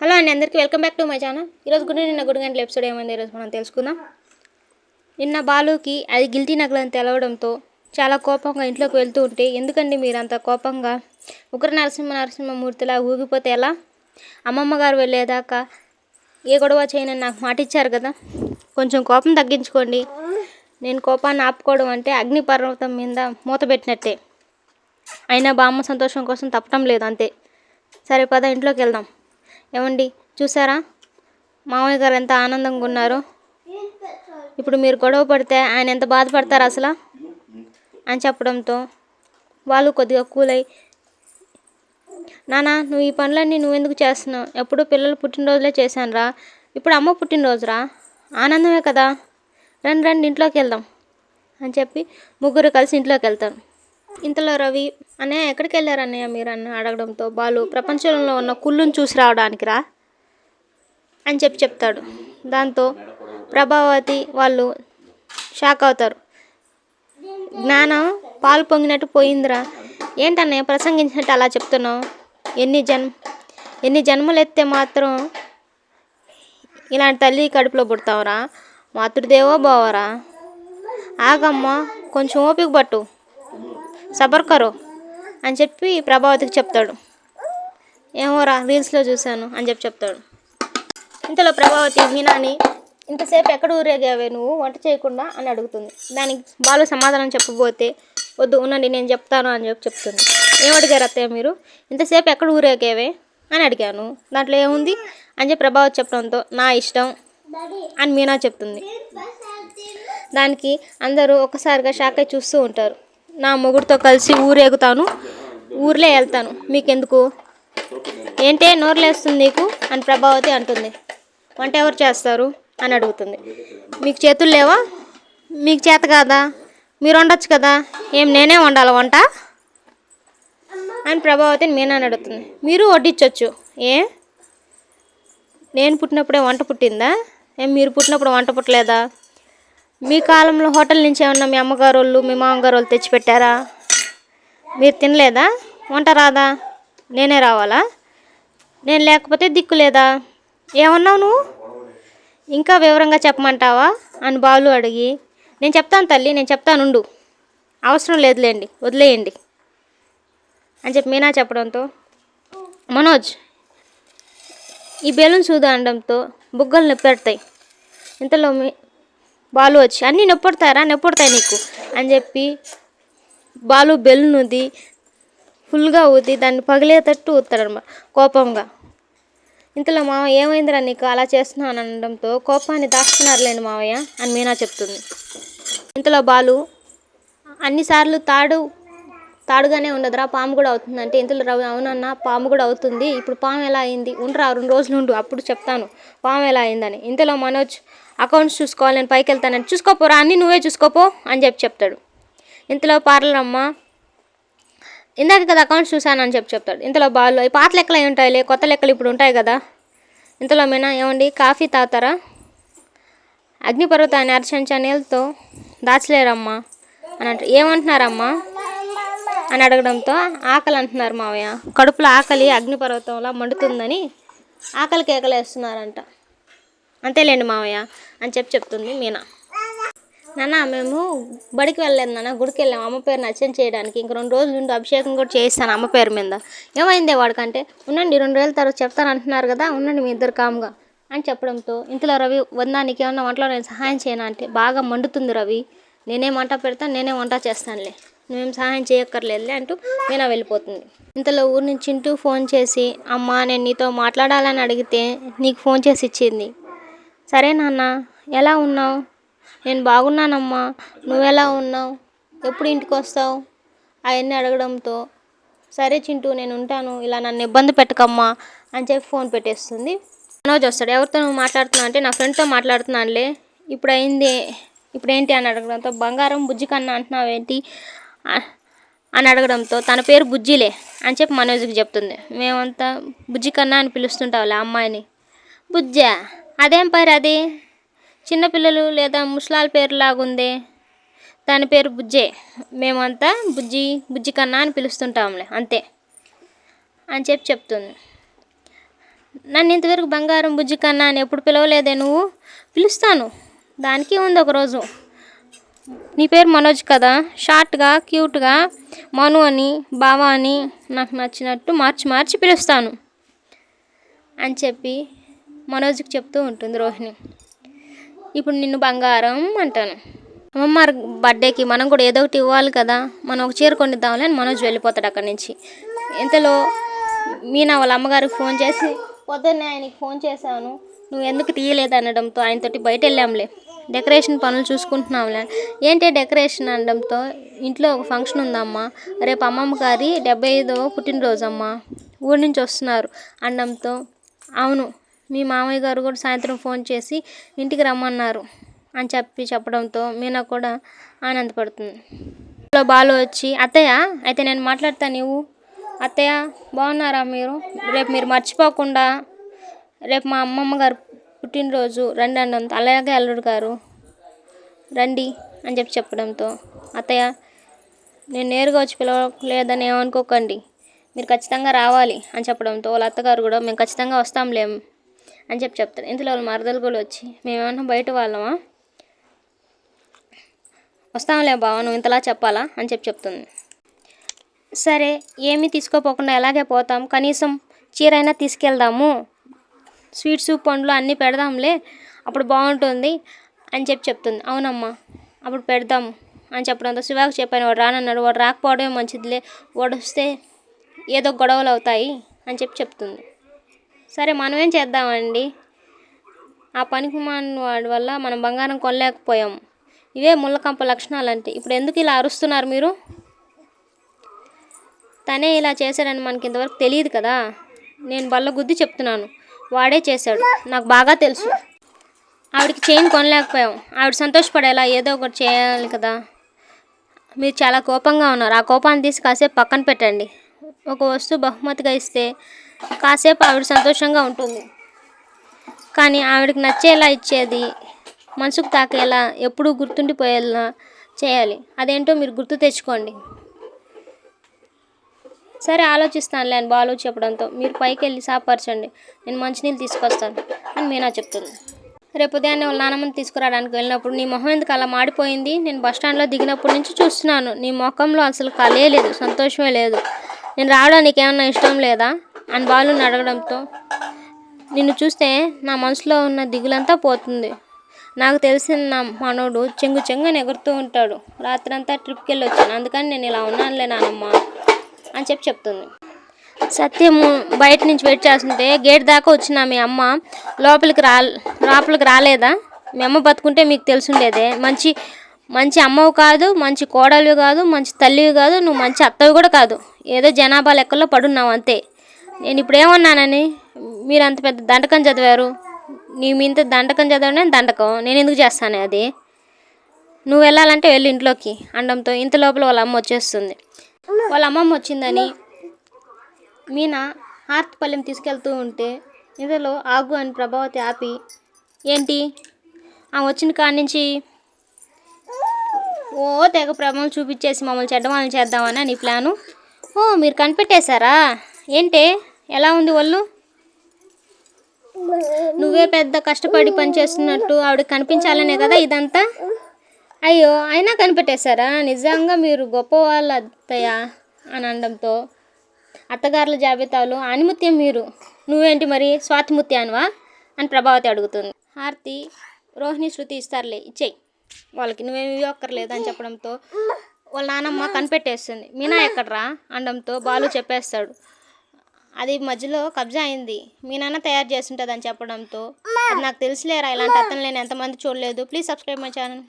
Hello అండి, అందరికీ welcome back to my channel. ఈరోజు నిన్న గుడి గంటల ఎపిసోడ్ ఏమైంది ఈరోజు మనం తెలుసుకుందాం. నిన్న బాలుకి అది గిల్టీ నగలని తెలవడంతో చాలా కోపంగా ఇంట్లోకి వెళ్తూ ఉంటే, ఎందుకండి మీరు అంత కోపంగా ఉగ్ర నరసింహమూర్తిలా ఊగిపోతే ఎలా? అమ్మమ్మ గారు వెళ్ళేదాకా ఏ గొడవ చేయనని నాకు మాట ఇచ్చారు కదా, కొంచెం కోపం తగ్గించుకోండి. నేను కోపాన్ని ఆపుకోవడం అంటే అగ్నిపర్వతం మీద మూత పెట్టినట్టే. అయినా బామ్మ సంతోషం కోసం తప్పటం లేదు అంతే. సరే పద ఇంట్లోకి వెళ్దాం. ఏమండి చూసారా మామయ్య గారు ఎంత ఆనందంగా ఉన్నారో? ఇప్పుడు మీరు గొడవ పడితే ఆయన ఎంత బాధపడతారు అసలు అని చెప్పడంతో వాళ్ళు కొద్దిగా కూలై, నానా నువ్వు ఈ పనులన్నీ నువ్వెందుకు చేస్తున్నావు? ఎప్పుడు పిల్లలు పుట్టినరోజులే చేశానురా, ఇప్పుడు అమ్మ పుట్టినరోజురా, ఆనందమే కదా, రండి రండి ఇంట్లోకి వెళ్దాం అని చెప్పి ముగ్గురు కలిసి ఇంట్లోకి వెళ్తారు. ఇంతలో రవి, అన్నయ్య ఎక్కడికి వెళ్ళారు అన్నయ్య మీరు అని అడగడంతో బాలు, ప్రపంచంలో ఉన్న కుళ్ళును చూసి రావడానికి రా అని చెప్తాడు. దాంతో ప్రభావతి వాళ్ళు షాక్ అవుతారు. జ్ఞానం పాలు పొంగినట్టు పోయిందిరా, ఏంటన్నయ్య ప్రసంగించినట్టు అలా చెప్తున్నావు? ఎన్ని జన్మలు ఎత్తే మాత్రం ఇలాంటి తల్లి కడుపులో పుడతావురా, మాతృదేవో బావరా, ఆగమ్మ కొంచెం ఓపిక పట్టు, సబర్కరో అని చెప్పి ప్రభావతికి చెప్తాడు. ఏమోరా రీల్స్లో చూశాను అని చెప్తాడు. ఇంతలో ప్రభావతి మీనాని, ఇంతసేపు ఎక్కడ ఊరేగావే నువ్వు వంట చేయకుండా అని అడుగుతుంది. దానికి బాలు సమాధానం చెప్పబోతే, వద్దు ఉండండి నేను చెప్తాను అని చెప్తుంది. ఏం అడిగారు అత్తయ్య మీరు? ఇంతసేపు ఎక్కడ ఊరేగావే అని అడిగాను, దాంట్లో ఏముంది అని చెప్పి ప్రభావతి చెప్పడంతో, నా ఇష్టం అని మీనా చెప్తుంది. దానికి అందరూ ఒక్కసారిగా షాక్ అయి చూస్తూ ఉంటారు. నా మొగుడితో కలిసి ఊరేగుతాను, ఊర్లే వెళ్తాను, మీకెందుకు, ఏంటే నోరులేస్తుంది నీకు అని ప్రభావతి అంటుంది. వంట ఎవరు చేస్తారు అని అడుగుతుంది. మీకు చేతులు లేవా, మీకు చేత కాదా, మీరు వండొచ్చు కదా, ఏం నేనే వండాలి వంట అని ప్రభావతిని మీనా అడుగుతుంది. మీరు వడ్డించవచ్చు, నేను పుట్టినప్పుడే వంట పుట్టిందా, ఏం మీరు పుట్టినప్పుడు వంట పుట్టలేదా? మీ కాలంలో హోటల్ నుంచి ఏమన్నా మీ అమ్మగారు వాళ్ళు మీ మామగారు వాళ్ళు తెచ్చిపెట్టారా? మీరు తినలేదా? వంట రాదా? నేనే రావాలా? నేను లేకపోతే దిక్కు లేదా? ఏమన్నావు నువ్వు? ఇంకా వివరంగా చెప్పమంటావా అని బాలు అడిగి, నేను చెప్తాను తల్లి, నేను చెప్తానుండు, అవసరం లేదులేండి వదిలేయండి అని చెప్పి మీనా చెప్పడంతో, మనోజ్ ఈ బెలూన్ చూదా అనడంతో బుగ్గలు నొప్పెడతాయి. ఇంతలో బాలు వచ్చి, అన్నీ నొప్పుడతాయి నీకు అని చెప్పి బాలు బెలూన్ ఊది ఫుల్గా ఊది దాన్ని పగిలేటట్టు ఊతాడనమాట కోపంగా. ఇంతలో మావయ్య, ఏమైందిరా నీకు అలా చేస్తున్నావు అని అనడంతో, కోపాన్ని దాచుకున్నారులేండి మావయ్య అని మీనా చెప్తుంది. ఇంతలో బాలు, అన్నిసార్లు తాడుగానే ఉండదురా, పాము కూడా అవుతుందంటే, ఇంతలో రవి, అవునన్నా పాము కూడా అవుతుంది, ఇప్పుడు పాము ఎలా అయింది, ఉండరా 2 రోజులు ఉండు అప్పుడు చెప్తాను పాము ఎలా అయిందని. ఇంతలో మనోజ్, అకౌంట్స్ చూసుకోవాలి నేను పైకి వెళ్తానని, చూసుకోపోరా అన్నీ నువ్వే చూసుకోపో అని చెప్తాడు. ఇంతలో పార్లర్ అమ్మ, ఇందాక కదా అకౌంట్స్ చూశానని చెప్తాడు. ఇంతలో బాలు, ఈ పాత లెక్కలు అయి ఉంటాయిలే, కొత్త లెక్కలు ఇప్పుడు ఉంటాయి కదా. ఇంతలో మీనా, ఏమండి కాఫీ తాగుతారా? అగ్నిపర్వతాన్ని అర్చంచా నీళ్ళతో దాచలేరమ్మా అని అంటారు. ఏమంటున్నారమ్మా అని అడగడంతో, ఆకలి అంటున్నారు మావయ్య, కడుపులో ఆకలి అగ్నిపర్వతంలా మండుతుందని ఆకలి కేకలేస్తున్నారంట. అంతేలేండి మావయ్య అని చెప్తుంది మీనా. నాన్న మేము బడికి వెళ్ళలేదు నాన్న, గుడికి వెళ్ళాము అమ్మ పేరుని అర్చన చేయడానికి, ఇంక 2 రోజులు ఉండి అభిషేకం కూడా చేయిస్తాను అమ్మ పేరు మీద. ఏమైందే వాడికంటే, ఉండండి 2 రోజుల తర్వాత చెప్తాను అంటున్నారు కదా, ఉండండి మీ ఇద్దరు కామ్గా అని చెప్పడంతో, ఇంతలో రవి, వద్దా నీకేమన్నా వంటలో నేను సహాయం చేయను అంటే, బాగా మండుతుంది రవి, నేనే వంట పెడతాను, నేనే వంట చేస్తానులే, నువ్వేం సహాయం చేయక్కర్లేదులే అంటూ మీనా వెళ్ళిపోతుంది. ఇంతలో ఊరి నుంచి చింటూ ఫోన్ చేసి, అమ్మ నేను నీతో మాట్లాడాలని అడిగితే నీకు ఫోన్ చేసి ఇచ్చింది. సరే నాన్న ఎలా ఉన్నావు? నేను బాగున్నానమ్మా, నువ్వెలా ఉన్నావు, ఎప్పుడు ఇంటికి వస్తావు అవన్నీ అడగడంతో, సరే చింటూ నేను ఉంటాను, ఇలా నన్ను ఇబ్బంది పెట్టకమ్మా అని చెప్పి ఫోన్ పెట్టేస్తుంది. మనోజ్ వస్తాడు. ఎవరితో నువ్వు మాట్లాడుతున్నావు అంటే, నా ఫ్రెండ్తో మాట్లాడుతున్నానులే, ఇప్పుడేంటి అని అడగడంతో, బంగారం బుజ్జి కన్నా అంటున్నావేంటి అని అడగడంతో, తన పేరు బుజ్జిలే అని చెప్పి మనోజ్కి చెప్తుంది. మేమంతా బుజ్జి కన్నా అని పిలుస్తుంటావులే అమ్మాయిని. బుజ్జా, అదేం పేరు అది, చిన్నపిల్లలు లేదా ముసలాల పేరులాగుందే, దాని పేరు బుజ్జే, మేమంతా బుజ్జి కన్నా అని పిలుస్తుంటాంలే అంతే అని చెప్తుంది. నన్ను ఇంతవరకు బంగారం బుజ్జి కన్నా అని ఎప్పుడు పిలవలేదే నువ్వు? పిలుస్తాను, దానికి ఉంది ఒకరోజు. నీ పేరు మనోజ్ కదా, షార్ట్గా క్యూట్గా మను అని బావ అని నాకు నచ్చినట్టు మార్చి మార్చి పిలుస్తాను అని చెప్పి మనోజ్కి చెప్తూ ఉంటుంది రోహిణి. ఇప్పుడు నిన్ను బంగారం అంటాను. అమ్మమ్మ బర్త్డేకి మనం కూడా ఏదో ఒకటి ఇవ్వాలి కదా, మనం ఒక చీర కొనిద్దామని అని మనోజ్ వెళ్ళిపోతాడు అక్కడి నుంచి. ఇంతలో మీనా వాళ్ళ అమ్మగారికి ఫోన్ చేసి, పొద్దున్నే ఆయనకి ఫోన్ చేశాను, నువ్వు ఎందుకు తీయలేదు అనడంతో ఆయనతోటి బయట వెళ్ళాంలే, డెకరేషన్ పనులు చూసుకుంటున్నాంలే. ఏంటి డెకరేషన్ అనడంతో, ఇంట్లో ఒక ఫంక్షన్ ఉందమ్మా, రేపు అమ్మమ్మ గారి 75వ పుట్టినరోజు అమ్మా, ఊరి నుంచి వస్తున్నారు అనడంతో, అవును మీ మామయ్య గారు కూడా సాయంత్రం ఫోన్ చేసి ఇంటికి రమ్మన్నారు అని చెప్పడంతో మీనా కూడా ఆనందపడుతుంది. బాలు వచ్చి, అత్తయ్య అయితే నేను మాట్లాడతాను, నువ్వు అత్తయ్య బాగున్నారా మీరు, రేపు మీరు మర్చిపోకుండా రేపు మా అమ్మమ్మ గారు పుట్టినరోజు రండి అనడంతో, అలాగే అల్లుడు గారు రండి అని చెప్పడంతో, అత్తయ్య నేను నేరుగా వచ్చి పిలవలేదని ఏమనుకోకండి, మీరు ఖచ్చితంగా రావాలి అని చెప్పడంతో వాళ్ళ అత్తగారు కూడా మేము ఖచ్చితంగా వస్తాంలేం అని చెప్తారు. ఇంతలో వాళ్ళ మరదలు కూడా వచ్చి, మేమేమన్నా బయట వాళ్ళమా, వస్తాంలే బావ, నువ్వు ఇంతలా చెప్పాలా అని చెప్తుంది. సరే ఏమీ తీసుకోపోకుండా ఎలాగే పోతాం, కనీసం చీరైనా తీసుకెళ్దాము, స్వీట్స్ పండ్లు అన్నీ పెడదాంలే, అప్పుడు బాగుంటుంది అని చెప్తుంది. అవునమ్మా అప్పుడు పెడదాము అని చెప్పడంతో శివాకి చెప్పాను, వాడు రానన్నాడు, వాడు రాకపోవడమే మంచిదిలే, వాడు వస్తే ఏదో గొడవలు అవుతాయి అని చెప్తుంది. సరే మనం ఏం చేద్దామండి, ఆ పనికి వాడి వల్ల మనం బంగారం కొనలేకపోయాము, ఇవే ముళ్ళకంప లక్షణాలు అంటే. ఇప్పుడు ఎందుకు ఇలా అరుస్తున్నారు మీరు, తనే ఇలా చేశాడని మనకి ఇంతవరకు తెలియదు కదా, నేను బల్ల గుద్ది చెప్తున్నాను, వాడే చేశాడు, నాకు బాగా తెలుసు. ఆవిడకి చైన్ కొనలేకపోయాం, ఆవిడ సంతోషపడేలా ఏదో ఒకటి చేయాలి కదా. మీరు చాలా కోపంగా ఉన్నారు, ఆ కోపాన్ని తీసి కాసేపు పక్కన పెట్టండి, ఒక వస్తువు బహుమతిగా ఇస్తే కాసేపు ఆవిడ సంతోషంగా ఉంటుంది, కానీ ఆవిడకి నచ్చేలా ఇచ్చేది, మనసుకు తాకేలా, ఎప్పుడూ గుర్తుండిపోయేలా చేయాలి, అదేంటో మీరు గుర్తు తెచ్చుకోండి. సరే ఆలోచిస్తానులే అని బాలు చెప్పడంతో, మీరు పైకి వెళ్ళి సాపరచండి, నేను మంచినీళ్ళు తీసుకొస్తాను అని మీనా చెప్తుంది. రేపు ఉదయాన్నే వాళ్ళ నాన్నమ్మని తీసుకురావడానికి వెళ్ళినప్పుడు, నీ మొహం ఎందుకు అలా మాడిపోయింది, నేను బస్టాండ్లో దిగినప్పటి నుంచి చూస్తున్నాను, నీ ముఖంలో అసలు కలే లేదు, సంతోషమే లేదు, నేను రావడానికి ఏమన్నా ఇష్టం లేదా అని బాలుని అడగడంతో, నిన్ను చూస్తే నా మనసులో ఉన్న దిగులంతా పోతుంది, నాకు తెలిసిన నా మనోడు చెంగుని ఎగురుతూ ఉంటాడు, రాత్రంతా ట్రిప్కి వెళ్ళి వచ్చాను, అందుకని నేను ఇలా ఉన్నానులే నానమ్మ అని చెప్తుంది. సత్యము బయట నుంచి వెయిట్ చేస్తుంటే, గేట్ దాకా వచ్చిన మీ అమ్మ లోపలికి రాలేదా, మీ అమ్మ బతుకుంటే మీకు తెలుసుండేదే, మంచి అమ్మవు కాదు, మంచి కోడలివి కాదు, మంచి తల్లివి కాదు, నువ్వు మంచి అత్తవి కూడా కాదు, ఏదో జనాభా లెక్కల్లో పడున్నావు అంతే. నేను ఇప్పుడు ఏమన్నానని మీరు అంత పెద్ద దండకం చదివారు, నీ ఇంత దండకం చదవనే దండకం, నేను ఎందుకు చేస్తాను అది, నువ్వు వెళ్ళాలంటే వెళ్ళి ఇంట్లోకి అనడంతో, ఇంత లోపల వాళ్ళ అమ్మ వచ్చేస్తుంది. వాళ్ళ అమ్మమ్మ వచ్చిందని మీనా హారతిపల్లెం తీసుకెళ్తూ ఉంటే, ఇందులో ఆగు అని ప్రభావతి ఆపి, ఏంటి ఆ వచ్చిన కాడి నుంచి ఓ తెగ ప్రభావం చూపించేసి మమ్మల్ని చెడ్డవాళ్ళని చేద్దామని నీ ప్లాను, ఓ మీరు కనిపెట్టేశారా ఏంటే, ఎలా ఉంది ఒళ్ళు, నువ్వే పెద్ద కష్టపడి పనిచేస్తున్నట్టు ఆవిడకి కనిపించాలనే కదా ఇదంతా, అయ్యో అయినా కనిపెట్టేశారా, నిజంగా మీరు గొప్పవాళ్ళ అత్తయ్య అని అనడంతో, అత్తగారుల జాబితాలో ఆనిముత్యం మీరు, నువ్వేంటి మరి స్వాతిముత్యానివా అని ప్రభావతి అడుగుతుంది. హారతి రోహిణి శృతి ఇస్తారులే ఇచ్చేయి వాళ్ళకి, నువ్వేమి ఇవ్వక్కర్లేదు అని చెప్పడంతో వాళ్ళ నానమ్మ కనిపెట్టేస్తుంది. మీనా ఎక్కడరా అనడంతో బాలు చెప్పేస్తాడు, అది మధ్యలో కబ్జా అయింది, మీ నాన్న తయారు చేస్తుంటుంది అని చెప్పడంతో, అది నాకు తెలుసులేరా, ఇలాంటి అతను లేని ఎంతమంది చూడలేదు, ప్లీజ్ సబ్స్క్రైబ్ మై ఛానల్.